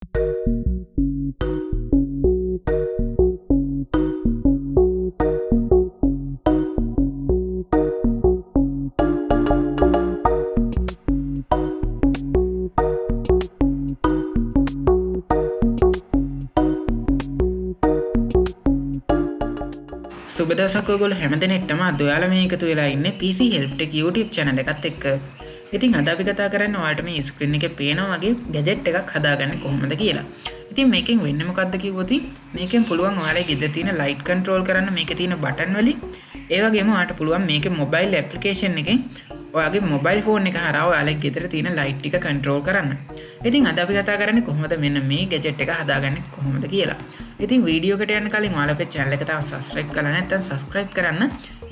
සුබ දවසක් ඔයගොල්ලෝ හැමදෙනෙක්ටම අද ඔයාලා මේ එකතු වෙලා ඉන්නේ PC Help Tech YouTube channel එකත් එක්ක. ඉතින් අද අපි කතා කරන්නේ ඔයාලට මේ screen එකේ පේනා වගේ gadget එකක් හදාගන්නේ කොහොමද කියලා. ඉතින් මේකෙන් වෙන්නේ මොකද්ද කිව්වොත් මේකෙන් පුළුවන් ඔයාලගේ ගෙදර තියෙන light control කරන්න මේකේ තියෙන button වලින්. ඒ වගේම ඔයාලට පුළුවන් මේකේ mobile application එකෙන් ඔයාගේ mobile phone එක හරහා ඔයාලගේ ගෙදර තියෙන light ටික control කරන්න. ඉතින් අද අපි කතා කරන්නේ කොහොමද මෙන්න මේ gadget එක හදාගන්නේ කොහොමද කියලා. ඉතින් වීඩියෝ එකට යන්න කලින් ඔයාලා අපේ channel එක තාම subscribe කරලා නැත්නම් subscribe කරන්න.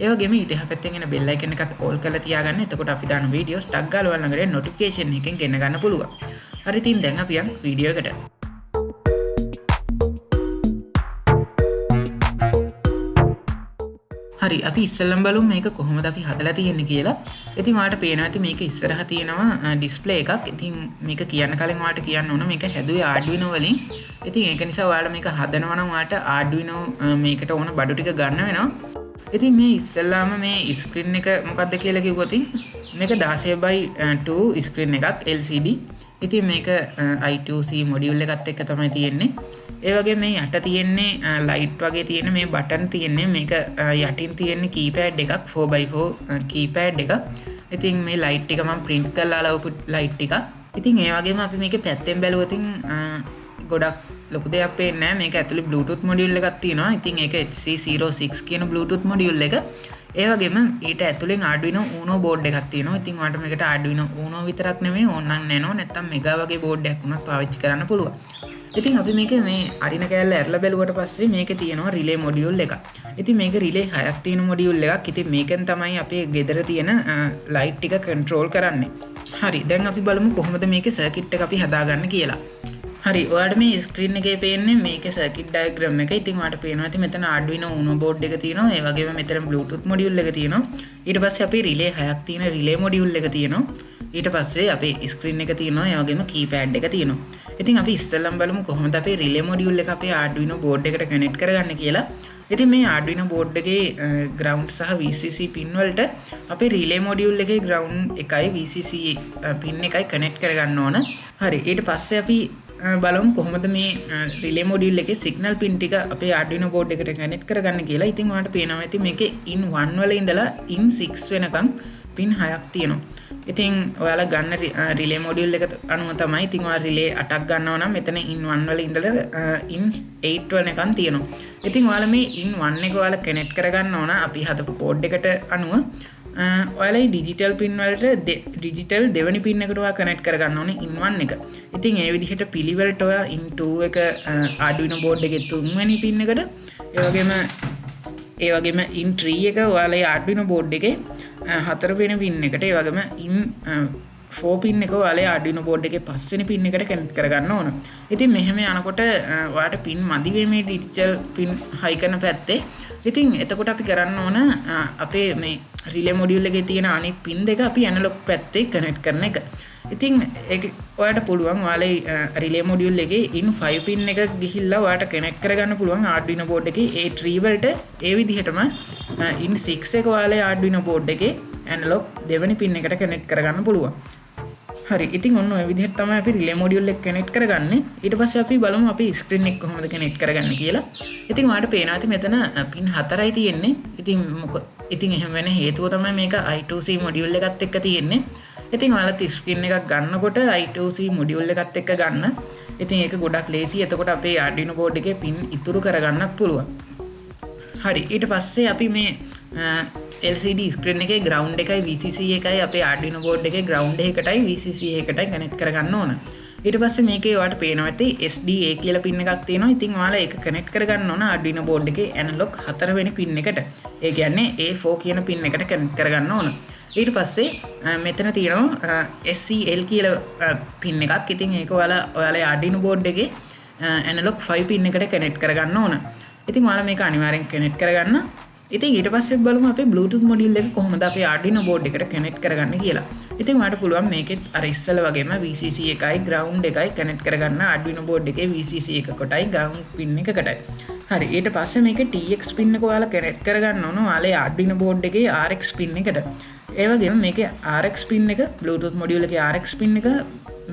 ඒ වගේම ඊට එහා පැත්තෙන් එන bell icon එකත් all කරලා තියාගන්න. එතකොට අපි දාන videos ටක් ගාලා ඔයාලා ළඟට notification එකෙන් ගෙන ගන්න පුළුවන්. හරි ඉතින් දැන් අපි යන් වීඩියෝ එකට. හරි අපි ඉස්සෙල්ලම බලමු මේක කොහොමද අපි හදලා තියෙන්නේ කියලා. ඉතින් ඔයාලට පේනවා ඇති මේක ඉස්සරහා තියෙනවා ඩිස්ප්ලේ එකක්. ඉතින් මේක කියන්න කලින් ඔයාලට කියන්න ඕන මේක හැදුවේ arduino වලින්. ඉතින් ඒක නිසා ඔයාලා මේක හදනවා නම් ඔයාලට arduino මේකට ඕන බඩු ටික ගන්න වෙනවා. ඉතින් මේ ඉස්සෙල්ලාම මේ ස්ක්‍රීන් එක මොකක්ද කියලා කිව්වොත් මේක 16:2 ස්ක්‍රීන් එකක් LCD. ඉතින් මේක I2C මොඩියුල් එකත් එක්ක තමයි තියෙන්නේ. ඒ වගේ මේ යට තියෙන්නේ ලයිට් වගේ තියෙන මේ බටන් තියෙන්නේ මේක යටින් තියෙන්නේ කීපෑඩ් එකක් 4x4 කීපෑඩ් එකක්. ඉතින් මේ ලයිට් ටික මම print කරලා ලවපු ලයිට් ටික. ඉතින් ඒ වගේම අපි මේකේ පැත්තෙන් බැලුවොත් ගොඩක් ලොකු දෙයක් පේන්නේ නැහැ. මේක ඇතුලේ Bluetooth මොඩියුල් එකක් තියෙනවා. ඉතින් ඒක HC06 කියන Bluetooth මොඩියුල් එක. ඒ වගේම ඊට ඇතුලෙන් Arduino Uno board එකක් තියෙනවා. ඉතින් ඔයාලට මේකට Arduino Uno විතරක් නෙමෙයි ඕනනම් Nano නැත්නම් Mega වගේ board එකක් උනත් පාවිච්චි කරන්න පුළුවන්. ඉතින් අපි මේක මේ අරින කෑල්ල ඇරලා බැලුවට පස්සේ මේකේ තියෙනවා රිලේ මොඩියුල් එකක්. ඉතින් මේක රිලේ 6ක් තියෙන මොඩියුල් එකක්. ඉතින් මේකෙන් තමයි අපේ ගෙදර තියෙන ලයිට් ටික කන්ට්‍රෝල් කරන්නේ. හරි දැන් අපි බලමු කොහොමද මේකේ සර්කිට් එක අපි හදාගන්න කියලා. හරි ඔයාලට මේ ස්ක්‍රීන් එකේ පේන්නේ මේකේ සර්කිට් ඩයග්‍රෑම් එක. ඉතින් ඔයාලට පේනවා ඇති මෙතන Arduino Uno board එක තියෙනවා. ඒ වගේම මෙතන Bluetooth මොඩියුල් එක තියෙනවා. ඊට පස්සේ අපේ රිලේ 6ක් තියෙන රිලේ මොඩියුල් එක තියෙනවා. ඊට පස්සේ අපේ ස්ක්‍රීන් එක තියෙනවා. ඒ වගේම කීපෑඩ් එක තියෙනවා. ඉතින් අපි ඉස්සෙල්ලම බලමු කොහොමද අපේ රිලේ මොඩියුල් එක අපේ Arduino board එකට කනෙක්ට් කරගන්න කියලා. ඉතින් මේ Arduino board එකේ ground සහ VCC pin වලට අපේ රිලේ මොඩියුල් එකේ ground එකයි VCC pin එකයි කනෙක්ට් කරගන්න ඕන. හරි ඊට පස්සේ අපි බලමු කොහොමද මේ රිලේ මොඩියුල් එකේ සිග්නල් පින් ටික අපේ Arduino board එකට කනෙක්ට් කරගන්න කියලා. ඉතින් ඔයාලට පේනවා ඇති මේකේ in 1 වල ඉඳලා in 6 වෙනකම් පින් 6ක් තියෙනවා. ඉතින් ඔයාලා ගන්න රිලේ මොඩියුල් එක අනුව තමයි. ඉතින් ඔයාලා රිලේ 8ක් ගන්නවා නම් මෙතන in 1 වල ඉඳලා in 8 වෙනකම් තියෙනවා. ඉතින් ඔයාලා මේ in 1 එක ඔයාලා කනෙක්ට් කරගන්න ඕන අපි හදපු කෝඩ් එකට අනුව. ඔයාලා මේ ඩිජිටල් පින් වලට ඩිජිටල් දෙවෙනි පින් එකට ඔයා කනෙක්ට් කරගන්න ඕනේ in 1 එක. ඉතින් ඒ විදිහට පිළිවෙලට ඔයා in 2 එක Arduino board එකේ තුන්වෙනි පින් එකට ඒ වගේම in 3 එක ඔයාලා Arduino board එකේ හතරවෙනි පින් එකට ඒ වගේම in 4 පින් එක ඔයාලා Arduino board එකේ පස්වෙනි පින් එකට කනෙක්ට් කරගන්න ඕන. ඉතින් මෙහෙම යනකොට ඔයාලට පින් මදි වෙයි මේ ඩිජිටල් පින් හයි කරන පැත්තේ. ඉතින් එතකොට අපි කරන්න ඕන අපේ මේ රිලේ මොඩියුල් එකේ තියෙන අනිත් පින් දෙක අපි ඇනලොග් පැත්තේ කනෙක්ට් කරන එක. ඉතින් ඒක ඔයාලට පුළුවන් ඔයාලා රිලේ මොඩියුල් එකේ in 5 පින් එක ගිහිල්ලා ඔයාලට කනෙක්ට් කරගන්න පුළුවන් Arduino board එකේ ඒ 3 වලට ඒ විදිහටම in 6 එක ඔයාලා Arduino board එකේ ඇනලොග් දෙවෙනි පින් එකට කනෙක්ට් කරගන්න පුළුවන්. හරි ඉතින් ඔන්න ඔය විදිහට තමයි අපි රිලේ මොඩියුල් එක කනෙක්ට් කරගන්නේ. ඊට පස්සේ අපි බලමු අපි ස්ක්‍රීන් එක කොහොමද කනෙක්ට් කරගන්නේ කියලා. ඉතින් ඔයාලට පේනවා ඇති මෙතන පින් 4යි තියෙන්නේ. ඉතින් එහෙම වෙන හේතුව තමයි මේක I2C මොඩියුල් එකත් එක්ක තියෙන්නේ. ඉතින් ඔයාලත් ස්ක්‍රීන් එකක් ගන්නකොට I2C මොඩියුල් එකත් එක්ක ගන්න. ඉතින් ඒක ගොඩක් ලේසි. එතකොට අපේ Arduino board එකේ පින් ඉතුරු කරගන්නත් පුළුවන්. හරි ඊට පස්සේ අපි මේ LCD screen එකේ ground එකයි VCC එකයි අපේ Arduino board එකේ ground එකටයි VCC එකටයි connect කරගන්න ඕන. ඊට පස්සේ මේකේ ඔයාලට පේනවා ඇති SDA කියලා pin එකක් තියෙනවා. ඉතින් ඔයාලා ඒක connect කරගන්න ඕන Arduino board එකේ analog 4 වෙනි pin එකට. ඒ කියන්නේ A4 කියන pin එකට connect කරගන්න ඕන. ඊට පස්සේ මෙතන තියෙනවා SCL කියලා pin එකක්. ඉතින් ඒක ඔයාලා Arduino board එකේ analog 5 pin එකට connect කරගන්න ඕන. ඉතින් ඔයාලා මේක අනිවාර්යෙන් connect කරගන්න. ඉතින් ඊට පස්සේ බලමු අපේ Bluetooth module එක කොහොමද අපේ Arduino board එකට connect කරගන්න කියලා. ඉතින් ඔයාලට පුළුවන් මේකෙත් අර ඉස්සෙල්ලා වගේම VCC එකයි ground එකයි connect කරගන්න Arduino board එකේ VCC එක කොටයි ground pin එකකටයි. හරි ඊට පස්සේ මේකේ TX pin එක ඔයාලා connect කරගන්න ඕන ඔයාලේ Arduino board එකේ RX pin එකට. ඒ වගේම මේකේ RX pin එක Bluetooth module එකේ RX pin එක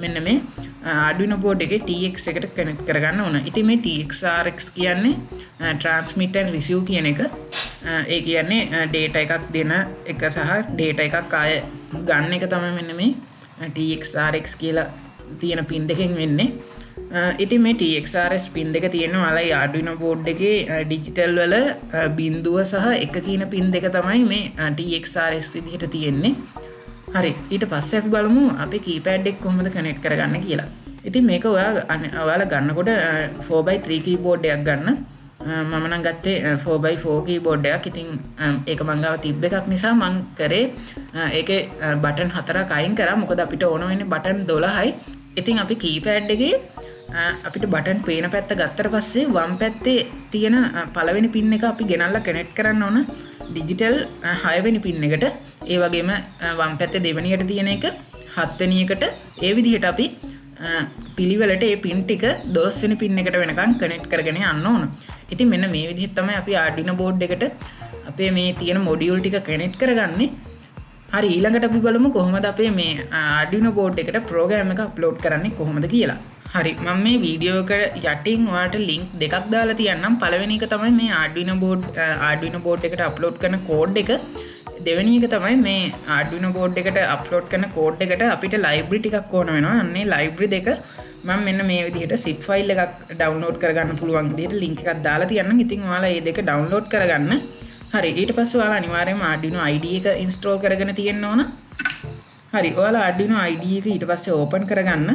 මෙන්න මේ Arduino board එකේ TX එකට connect කරගන්න ඕන. ඉතින් මේ TX RX කියන්නේ transmit and receive කියන එක. ඒ කියන්නේ data එකක් දෙන එක සහ data එකක් ආය ගන්න එක තමයි මෙන්න මේ TX RX කියලා තියෙන pin දෙකෙන් වෙන්නේ. ඉතින් මේ TX RX pin දෙක තියෙනවා ඔයාලයි Arduino board එකේ digital වල බිඳුව සහ එක කියන pin දෙක තමයි මේ TX RX විදිහට තියෙන්නේ. හරි ඊට පස්සේ අපි බලමු අපි keypad එක කොහොමද connect කරගන්න කියලා. ඉතින් මේක ඔයාලා ගන්නකොට 4x3 keyboard එකක් ගන්න. මම නම් ගත්තේ 4x4 keyboard එකක්. ඉතින් ඒක මං ගාව තිබ්බ එකක් නිසා මං කරේ ඒකේ බටන් 4ක් අයින් කරා. මොකද අපිට ඕන වෙන්නේ බටන් 12යි. ඉතින් අපි keypad එකේ අපිට බටන් පේන පැත්ත ගත්තට පස්සේ වම් පැත්තේ තියෙන පළවෙනි pin එක අපි ගෙනල්ලා connect කරන්න ඕන digital 6 වෙනි pin එකට. ඒ වගේම වම් පැත්තේ දෙවෙනියට තියෙන එක 7 වෙනි එකට. ඒ විදිහට අපි පිළිවෙලට ඒ pin ටික 12 වෙනි pin එකට වෙනකන් connect කරගෙන යන්න ඕන. ඉතින් මෙන්න මේ විදිහට තමයි අපි Arduino board එකට අපේ මේ තියෙන module ටික connect කරගන්නේ. හරි ඊළඟට අපි බලමු කොහොමද අපේ මේ Arduino board එකට program එක upload කරන්නේ කොහොමද කියලා. හරි මම මේ වීඩියෝ එක යටින් ඔයාලට link දෙකක් දාලා තියන්නම්. පළවෙනි එක තමයි මේ Arduino board එකට upload කරන code එක. දෙවෙනි එක තමයි මේ Arduino board එකට upload කරන code එකට අපිට library ටිකක් ඕන වෙනවා. අන්නේ library දෙක මම මෙන්න මේ විදිහට zip file එකක් download කරගන්න පුළුවන් විදිහට link එකක් දාලා තියන්නම්. ඉතින් ඔයාලා මේ දෙක download කරගන්න. හරි ඊට පස්සේ ඔයාලා අනිවාර්යයෙන්ම Arduino IDE එක install කරගෙන තියෙන්න ඕන. හරි ඔයාලා Arduino IDE එක ඊට පස්සේ open කරගන්න.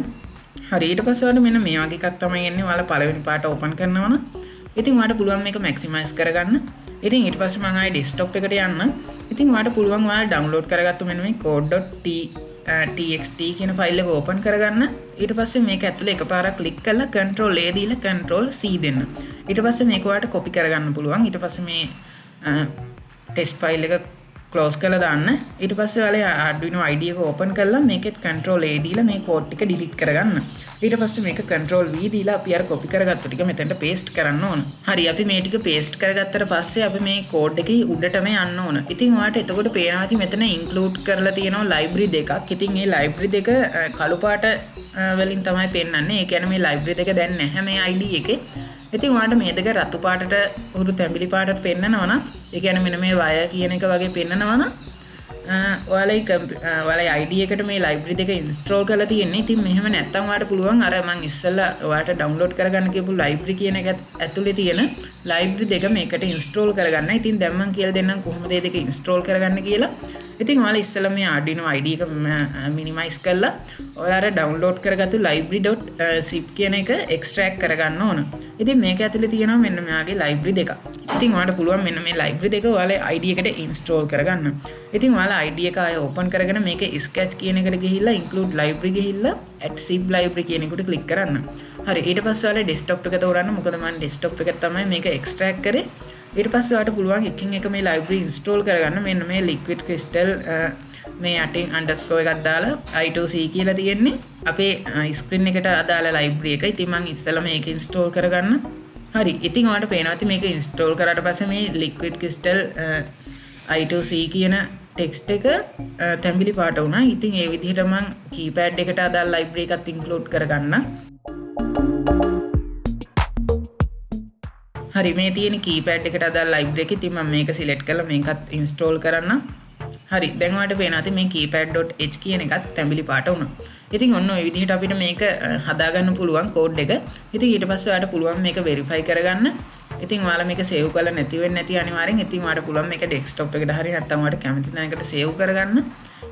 හරි ඊට පස්සේ ඔයාලට මෙන්න මේ වගේ එකක් තමයි එන්නේ. ඔයාලා පළවෙනි පාට open කරනවා නම් ඉතින් ඔයාලට පුළුවන් මේක maximize කරගන්න. ඉතින් ඊට පස්සේ මම ආයේ desktop එකට යන්න. ඉතින් ඔයාලට පුළුවන් ඔයාලා download කරගත්තු මෙන්න මේ code.txt කියන ෆයිල් එක open කරගන්න. ඊට පස්සේ මේක ඇතුලේ එකපාරක් click කරලා control A දීලා control C දෙන්න. ඊට පස්සේ මේක ඔයාලට copy කරගන්න පුළුවන්. ඊට පස්සේ මේ test file එක close කරලා දාන්න. ඊට පස්සේ ඔයාලා Arduino IDE එක open කරලා මේකෙත් control A දීලා මේ code ටික delete කරගන්න. ඊට පස්සේ මේක control V දීලා අපි අර copy කරගත්තු ටික මෙතනට paste කරන්න ඕන. හරි අපි මේ ටික paste කරගත්තට පස්සේ අපි මේ code එකේ උඩටම යන්න ඕන. ඉතින් ඔයාලට එතකොට පේනවා ඇති මෙතන include කරලා තියෙනවා library දෙකක්. ඉතින් මේ library දෙක කළු පාට වලින් තමයි පෙන්වන්නේ. ඒ කියන්නේ මේ library දෙක දැන් නැහැ මේ IDE එකේ. ඉතින් ඔයාලට මේ දෙක රතු පාටට උරු තැඹිලි පාටට පෙන්නනවා නම් ඒ කියන්නේ මෙන්න මේ wire කියන එක වගේ පෙන්නනවා නම් ඔයාලයි IDE එකට මේ library දෙක install කරලා තියෙන්නේ. ඉතින් මෙහෙම නැත්තම් ඔයාලට පුළුවන් අර මම ඉස්සෙල්ලා ඔයාලට download කරගන්න කියපු library කියන එක ඇතුලේ තියෙන library දෙක මේකට install කරගන්න. ඉතින් දැන් මම කියලා දෙන්නම් කොහොමද මේ දෙක install කරගන්න කියලා. ඉතින් ඔයාලා ඉස්සෙල්ලා මේ Arduino IDE එක minimize කරලා ඔයාලා download කරගත්තු library.zip කියන එක extract කරගන්න ඕන. ඉතින් මේක ඇතුලේ තියෙනවා මෙන්න මෙයාගේ library දෙක. ඉතින් ඔයාලට පුළුවන් මෙන්න මේ library දෙක ඔයාලා IDE එකට install කරගන්න. ඉතින් ඔයාලා IDE එක ආය open කරගෙන මේකේ sketch කියන එකට ගිහිල්ලා include library ගිහිල්ලා add zip library කියන එකට click කරන්න. හරි ඊට පස්සේ ඔයාලා desktop එක තෝරන්න. මොකද මම desktop එක තමයි මේක extract කරේ. ඊට පස්සේ ඔයාලට පුළුවන් එකින් එක මේ library install කරගන්න. මෙන්න මේ liquid crystal මේ යටින් underscore එකක් දාලා i2c කියලා තියෙන්නේ අපේ screen එකට අදාළ library එක. ඉතින් මම ඉස්සෙල්ලා මේක install කරගන්න. හරි ඉතින් ඔයාලට පේනවා ඇති මේක install කරාට පස්සේ මේ liquid crystal i2c කියන text එක තැඹිලි පාට වුණා. ඉතින් ඒ විදිහට මම keypad එකට අදාළ library එකත් include කරගන්න. හරි මේ තියෙන keypad එකට අදාළ library එක. ඉතින් මම මේක select කරලා මේකත් install කරන්න. හරි දැන් ඔයාලට පේනවා ඇති මේ keypad.h කියන එකත් තැඹිලි පාට වුණා. ඉතින් ඔන්න ඔය විදිහට අපිට මේක හදාගන්න පුළුවන් code එක. ඉතින් ඊට පස්සේ ඔයාලට පුළුවන් මේක verify කරගන්න. ඉතින් ඔයාලා මේක save කරලා නැති වෙන්නේ නැති අනිවාර්යෙන්. ඉතින් ඔයාලට පුළුවන් මේක desktop එකට හරි නැත්නම් ඔයාලට කැමති තැනකට save කරගන්න.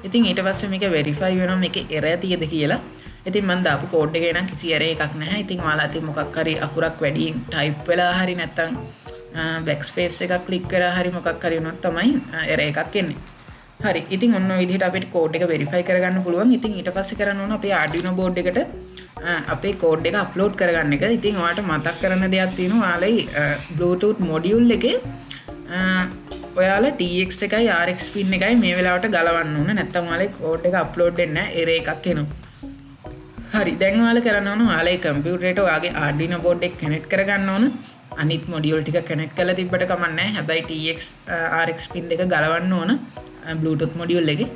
ඉතින් ඊට පස්සේ මේක verify වෙනවා මේකේ error තියද කියලා. ඉතින් මම දාපු code එකේ නම් කිසි error එකක් නැහැ. ඉතින් ඔයාලා අතින් මොකක් හරි අකුරක් වැඩියෙන් type වෙලා හරි නැත්නම් backspace එකක් click කරලා හරි මොකක් හරි වුණොත් තමයි error එකක් එන්නේ. හරි ඉතින් ඔන්න ඔය විදිහට අපිට code එක verify කරගන්න පුළුවන්. ඉතින් ඊට පස්සේ කරන්න ඕන අපේ Arduino board එකට අපේ code එක upload කරගන්න එක. ඉතින් ඔයාලට මතක් කරන්න දෙයක් තියෙනවා. ඔයාලයි Bluetooth module එකේ ඔයාලා TX එකයි RX pin එකයි මේ වෙලාවට ගලවන්න ඕන. නැත්නම් ඔයාලේ කෝඩ් එක අප්ලෝඩ් වෙන්නේ නැහැ. error එකක් එනවා. හරි දැන් ඔයාලා කරන්න ඕන ඔයාලේ කම්පියුටරේට ඔයාගේ arduino board එක කනෙක්ට් කරගන්න ඕන. අනිත් මොඩියුල් ටික කනෙක්ට් කරලා තිබ්බට කමක් නැහැ. හැබැයි TX RX pin දෙක ගලවන්න ඕන Bluetooth මොඩියුල් එකේ.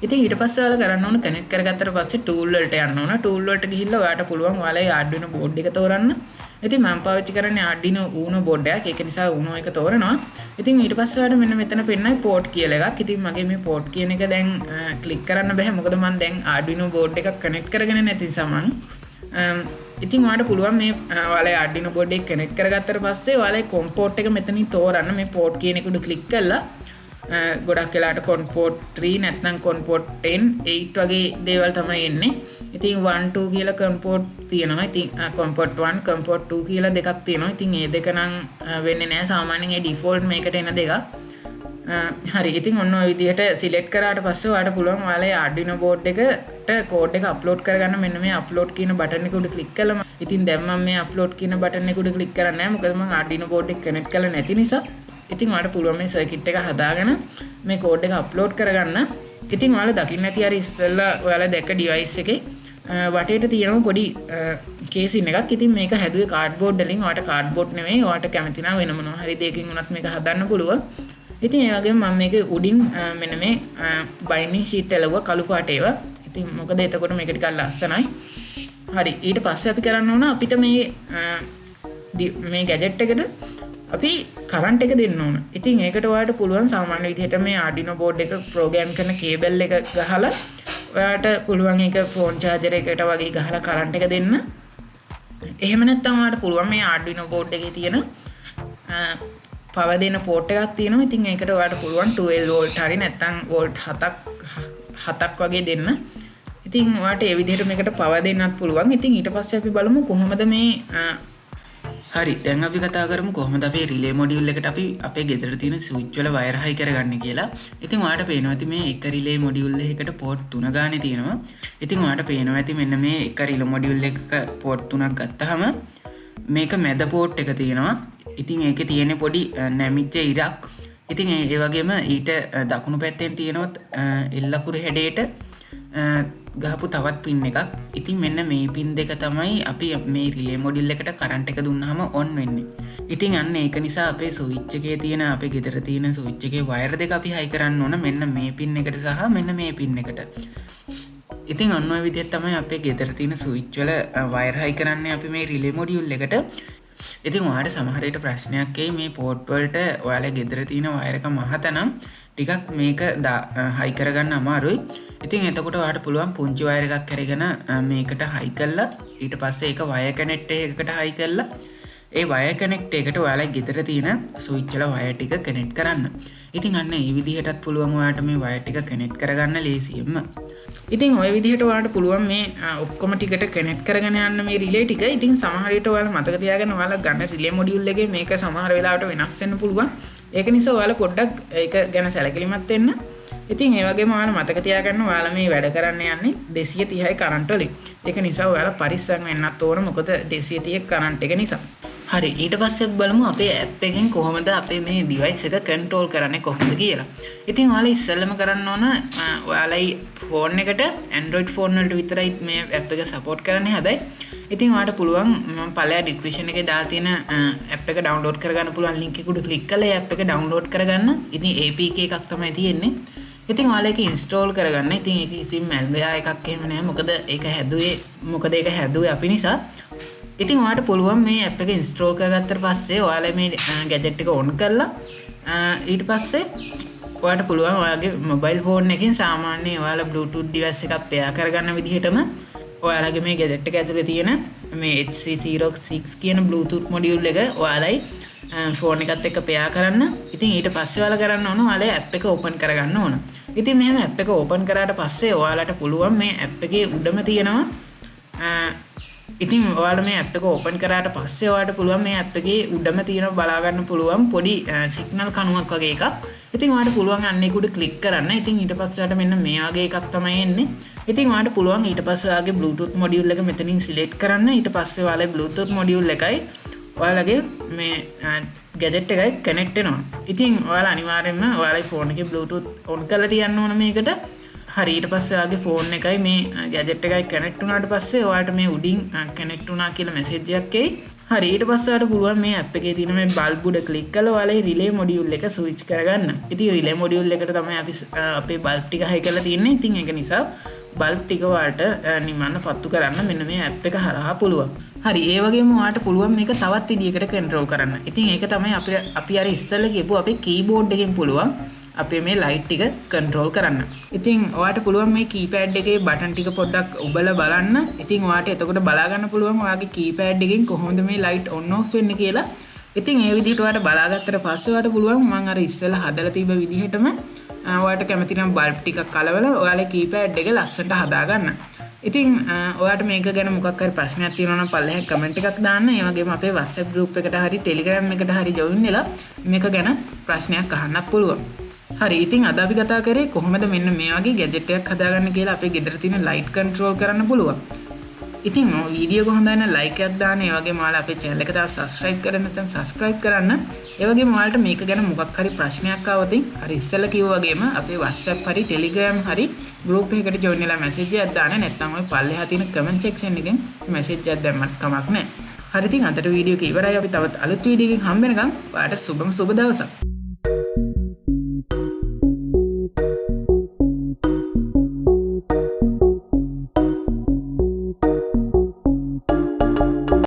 ඉතින් ඊට පස්සේ ඔයාලා කරන්න ඕන කනෙක්ට් කරගත්තට පස්සේ tool වලට යන්න ඕන. tool වලට ගිහිල්ලා ඔයාලට පුළුවන් ඔයාලේ arduino board එක තෝරන්න. ඉතින් මම පාවිච්චි කරන්නේ arduino uno board එකක්. ඒක නිසා uno එක තෝරනවා. ඉතින් ඊට පස්සේ ඔයාලට මෙන්න මෙතන පෙන්නයි port කියලා එකක්. ඉතින් මගේ මේ port කියන එක දැන් ක්ලික් කරන්න බෑ. මොකද මම දැන් arduino board එකක් කනෙක්ට් කරගෙන නැති නිසා මම ඉතින් ඔයාලට පුළුවන් මේ ඔයාලේ arduino board එක කනෙක්ට් කරගත්තට පස්සේ ඔයාලේ COM port එක මෙතනින් තෝරන්න. මේ port කියන එක උඩ ක්ලික් කරලා ගොඩක් වෙලාට COM port 3 නැත්නම් COM port 10 8 වගේ දේවල් තමයි එන්නේ. ඉතින් 1 2 කියලා COM port තියෙනවා. ඉතින් COM port 1 COM port 2 කියලා දෙකක් තියෙනවා. ඉතින් මේ දෙක නම් වෙන්නේ නැහැ. සාමාන්‍යයෙන් ඒ default මේකට එන දෙක. හරි ඉතින් ඔන්න ඔය විදිහට සිලෙක්ට් කරාට පස්සේ ඔයාලට පුළුවන් ඔයාලේ arduino board එකට කෝඩ් එක අප්ලෝඩ් කරගන්න. මෙන්න මේ අප්ලෝඩ් කියන බටන් එක උඩ ක්ලික් කළාම ඉතින් දැන් මම මේ අප්ලෝඩ් කියන බටන් එක උඩ ක්ලික් කරන්නේ නැහැ. මොකද මම arduino board එක කනෙක්ට් කරලා නැති නිසා. ඉතින් ඔයාලට පුළුවන් මේ සර්කිට් එක හදාගෙන මේ කෝඩ් එක අප්ලෝඩ් කරගන්න. ඉතින් ඔයාලා දකින්න ඇති අර ඉස්සෙල්ලා ඔයාලා දැක්ක ඩිවයිස් එකේ වටේට තියෙන පොඩි කේසින් එකක්. ඉතින් මේක හැදුවේ කාඩ්බෝඩ් වලින්. ඔයාලට කාඩ්බෝඩ් නෙමෙයි. ඔයාලට කැමති නම් වෙන මොනවා හරි දෙයකින් උනත් මේක හදන්න පුළුවන්. ඉතින් ඒ වගේම මම මේක උඩින් මෙන්න මේ බයින්ඩින් ෂීට් එලවුවා කළු පාට ඒවා. ඉතින් මොකද එතකොට මේක ටිකක් ලස්සනයි. හරි ඊට පස්සේ අපි කරන්න ඕන අපිට මේ ගැජට් එකට අපි කරන්ට් එක දෙන්න ඕන. ඉතින් ඒකට ඔයාලට පුළුවන් සාමාන්‍ය විදිහට මේ arduino board එක ප්‍රෝග්‍රෑම් කරන කේබල් එක ගහලා ඔයාලට පුළුවන් ඒක ෆෝන් charger එකකට වගේ ගහලා කරන්ට් එක දෙන්න. එහෙම නැත්නම් ඔයාලට පුළුවන් මේ arduino board එකේ තියෙන පවර් දෙන පෝට් එකක් තියෙනවා. ඉතින් ඒකට ඔයාලට පුළුවන් 12 වෝල්ට් හරි නැත්නම් වෝල්ට් 7ක් වගේ දෙන්න. ඉතින් ඔයාලට ඒ විදිහට මේකට පවර් දෙන්නත් පුළුවන්. ඉතින් ඊට පස්සේ අපි බලමු කොහොමද මේ හරි දැන් අපි කතා කරමු කොහොමද අපේ රිලේ මොඩියුල් එකට අපි අපේ ගෙදර තියෙන ස්විච් වල වයර් හයි කරගන්නේ කියලා. ඉතින් ඔයාලට පේනවා ඇති මේ එක රිලේ මොඩියුල් එකකට පෝට් 3 ගානේ තියෙනවා. ඉතින් ඔයාලට පේනවා ඇති මෙන්න මේ එක රිලේ මොඩියුල් එක පෝට් 3ක් ගත්තාම මේක මැද පෝට් එක තියෙනවා. ඉතින් ඒකේ තියෙන පොඩි නැමිච්ච ඉරක්. ඉතින් ඒ වගේම ඊට දකුණු පැත්තෙන් තියෙනවා එල්ලකුරු හැඩයට ගහපු තවත් පින් එකක්. ඉතින් මෙන්න මේ පින් දෙක තමයි අපි මේ රිලේ මොඩියුල් එකට කරන්ට් එක දුන්නාම ඔන් වෙන්නේ. ඉතින් අන්න ඒක නිසා අපේ ස්විච් එකේ තියෙන අපේ ගෙදර තියෙන ස්විච් එකේ වයර් දෙක අපි හයි කරන්න ඕන මෙන්න මේ පින් එකට සහ මෙන්න මේ පින් එකට. ඉතින් ඔන්න ඔය විදිහට තමයි අපේ ගෙදර තියෙන ස්විච් වල වයර් හයි කරන්නේ අපි මේ රිලේ මොඩියුල් එකට. ඉතින් ඔයාලට සමහර විට ප්‍රශ්නයක් එයි මේ පෝට් වලට ඔයාලා ගෙදර තියෙන වයර් එක මහතනම් ටිකක් මේක හයි කරගන්න අමාරුයි. ඉතින් එතකොට ඔයාලට පුළුවන් පුංචි වයර් එකක් අරගෙන මේකට හයි කරලා ඊට පස්සේ ඒක වයර් කනෙක්ට් එකකට හයි කරලා ඒ වයර් කනෙක්ට් එකට ඔයාලා ගෙදර තියෙන ස්විච් වල වයර් ටික කනෙක්ට් කරන්න. ඉතින් අන්න ඒ විදිහටත් පුළුවන් ඔයාලට මේ වයර් ටික කනෙක්ට් කරගන්න ලේසියෙන්ම. ඉතින් ওই විදිහට ඔයාලට පුළුවන් මේ ඔක්කොම ටිකට කනෙක්ට් කරගෙන යන්න මේ රිලේ ටික. ඉතින් සමහර විට ඔයාලා මතක තියාගන්න ඔයාලා ගන්න රිලේ මොඩියුල් එකේ මේක සමහර වෙලාවට වෙනස් වෙන්න පුළුවන්. ඒක නිසා ඔයාලා පොඩ්ඩක් ඒක ගැන සැලකිලිමත් වෙන්න. ඉතින් ඒ වගේම ඔයාලා මතක තියාගන්න ඔයාලා මේ වැඩ කරන්න යන්නේ 230යි කරන්ට් වලින්. ඒක නිසා ඔයාලා පරිස්සම් වෙන්නත් ඕන. මොකද 230 කරන්ට් එක නිසා. හරි ඊට පස්සේ බලමු අපේ ඇප් එකෙන් කොහොමද අපේ මේ ඩිවයිස් එක කන්ට්‍රෝල් කරන්නේ කොහොමද කියලා. ඉතින් ඔයාලා ඉස්සෙල්ලම කරන්න ඕන ඔයාලයි ෆෝන් එකට Android ෆෝන් වලට විතරයි මේ ඇප් එක සපෝට් කරන්නේ. හැබැයි ඉතින් ඔයාලට පුළුවන් මම පළයා ඩිස්ක්‍රිප්ෂන් එකේ දාලා තියෙන ඇප් එක ඩවුන්ලෝඩ් කරගන්න පුළුවන් ලින්ක් එක උඩ ක්ලික් කරලා ඇප් එක ඩවුන්ලෝඩ් කරගන්න. ඉතින් APK එකක් තමයි තියෙන්නේ. ඉතින් ඔයාලා ඒක ඉන්ස්ටෝල් කරගන්න. ඉතින් ඒක කිසිම මැල්වෙයාර් එකක් එහෙම නැහැ. මොකද ඒක හැදුවේ අපි නිසා. ඉතින් ඔයාලට පුළුවන් මේ ඇප් එක ඉන්ස්ටෝල් කරගත්තට පස්සේ ඔයාලා මේ ගැජට් එක ඔන් කරලා ඊට පස්සේ ඔයාලට පුළුවන් ඔයාගේ මොබයිල් ෆෝන් එකකින් සාමාන්‍ය ඔයාලා Bluetooth device එකක් පෙයා කරගන්න විදිහටම ඔයාලගේ මේ ගැජට් එක ඇතුලේ තියෙන මේ HC06 කියන Bluetooth module එක ඔයාලයි ෆෝන් එකත් එක්ක පෙයා කරන්න. ඉතින් ඊට පස්සේ ඔයාලා කරන්න ඕන ඔයාලා ඇප් එක ඕපන් කරගන්න ඕන. ඉතින් මෙහෙම ඇප් එක ඕපන් කරාට පස්සේ ඔයාලට පුළුවන් මේ ඇප් එකේ උඩම තියෙනවා ඉතින් ඔයාලා මේ ඇප් එක ඕපන් කරාට පස්සේ ඔයාලට පුළුවන් මේ ඇප් එකේ උඩම තියෙන බලා ගන්න පුළුවන් පොඩි සිග්නල් කණුවක් වගේ එකක්. ඉතින් ඔයාලට පුළුවන් අන්න ඒක උඩ ක්ලික් කරන්න. ඉතින් ඊට පස්සේ ඔයාලට මෙන්න මේ වගේ එකක් තමයි එන්නේ. ඉතින් ඔයාලට පුළුවන් ඊට පස්සේ ඔයාගේ Bluetooth module එක මෙතනින් සිලෙක්ට් කරන්න. ඊට පස්සේ ඔයාලගේ Bluetooth module එකයි ඔයාලගේ මේ ගැජට් එකයි කනෙක්ට් වෙනවා. ඉතින් ඔයාලා අනිවාර්යෙන්ම ඔයාලගේ ෆෝන් එකේ Bluetooth on කරලා තියන්න ඕන මේකට. හරි ඊට පස්සේ ඔයාගේ ෆෝන් එකයි මේ ගැජට් එකයි කනෙක්ට් වුණාට පස්සේ ඔයාලට මේ උඩින් කනෙක්ට් වුණා කියලා මැසේජ් එකක් එයි. හරි ඊට පස්සේ ඔයාලට පුළුවන් මේ ඇප් එකේ තියෙන මේ බල්බ් උඩ ක්ලික් කරලා ඔයාලගේ රිලේ මොඩියුල් එක ස්විච් කරගන්න. ඉතින් රිලේ මොඩියුල් එකට තමයි අපි අපේ බල්බ් ටික හයි කරලා තියෙන්නේ. ඉතින් ඒක නිසා බල්බ් ටික ඔයාලට නිමන්න පත්තු කරන්න මෙන්න මේ ඇප් එක හරහා පුළුවන්. හරි ඒ වගේම ඔයාලට පුළුවන් මේක තවත් විදියකට කන්ට්‍රෝල් කරන්න. ඉතින් ඒක තමයි අපි අර ඉස්සෙල්ලා කියපු අපේ කීබෝඩ් එකෙන් පුළුවන් අපේ මේ ලයිට් ටික කන්ට්‍රෝල් කරන්න. ඉතින් ඔයාලට පුළුවන් මේ කීපෑඩ් එකේ බටන් ටික පොඩ්ඩක් ඔබලා බලන්න. ඉතින් ඔයාලට එතකොට බලා ගන්න පුළුවන් ඔයාගේ කීපෑඩ් එකෙන් කොහොමද මේ ලයිට් ඔන් ඔෆ් වෙන්නේ කියලා. ඉතින් ඒ විදිහට ඔයාලට බලාගත්තට පස්සේ ඔයාලට පුළුවන් මම අර ඉස්සෙල්ලා හදලා තිබ්බ විදිහටම ඔයාලට කැමති නම් බල්බ් ටිකක් කලවල ඔයාලේ කීපෑඩ් එක ලස්සනට හදා ගන්න. ඉතින් ඔයාලට මේක ගැන මොකක් හරි ප්‍රශ්නයක් තියෙනවා නම් පල්ලෙහා කමෙන්ට් එකක් දාන්න. ඒ වගේම අපේ WhatsApp group එකට හරි Telegram එකට හරි join වෙලා මේක ගැන ප්‍රශ්නයක් අහන්නත් පුළුවන්. හරි ඉතින් අද අපි කතා කරේ කොහොමද මෙන්න මේ වගේ ගැජට් එකක් හදාගන්න කියලා අපේ ගෙදර තියෙන ලයිට් කන්ට්‍රෝල් කරන්න පුළුවන්. ඉතින් වීඩියෝ එක හොඳයි නම් ලයික් එකක් දාන්න. ඒ වගේම ඔයාලා අපේ channel එක තව subscribe කරන්න නැත්නම් subscribe කරන්න. ඒ වගේම ඔයාලට මේක ගැන මොකක් හරි ප්‍රශ්නයක් ආවොත් හරි ඉස්සෙල්ලා කිව්වා වගේම අපේ WhatsApp හරි Telegram හරි group එකකට join වෙලා message එකක් දාන්න. නැත්නම් ඔය පල්ලෙහා තියෙන comment section එකෙන් message එකක් දැම්මත් කමක් නැහැ. හරි ඉතින් අදට වීඩියෝ එක ඉවරයි. අපි තවත් අලුත් වීඩියෝ එකකින් හම්බ වෙනකම් ඔයාලට සුබ දවසක්.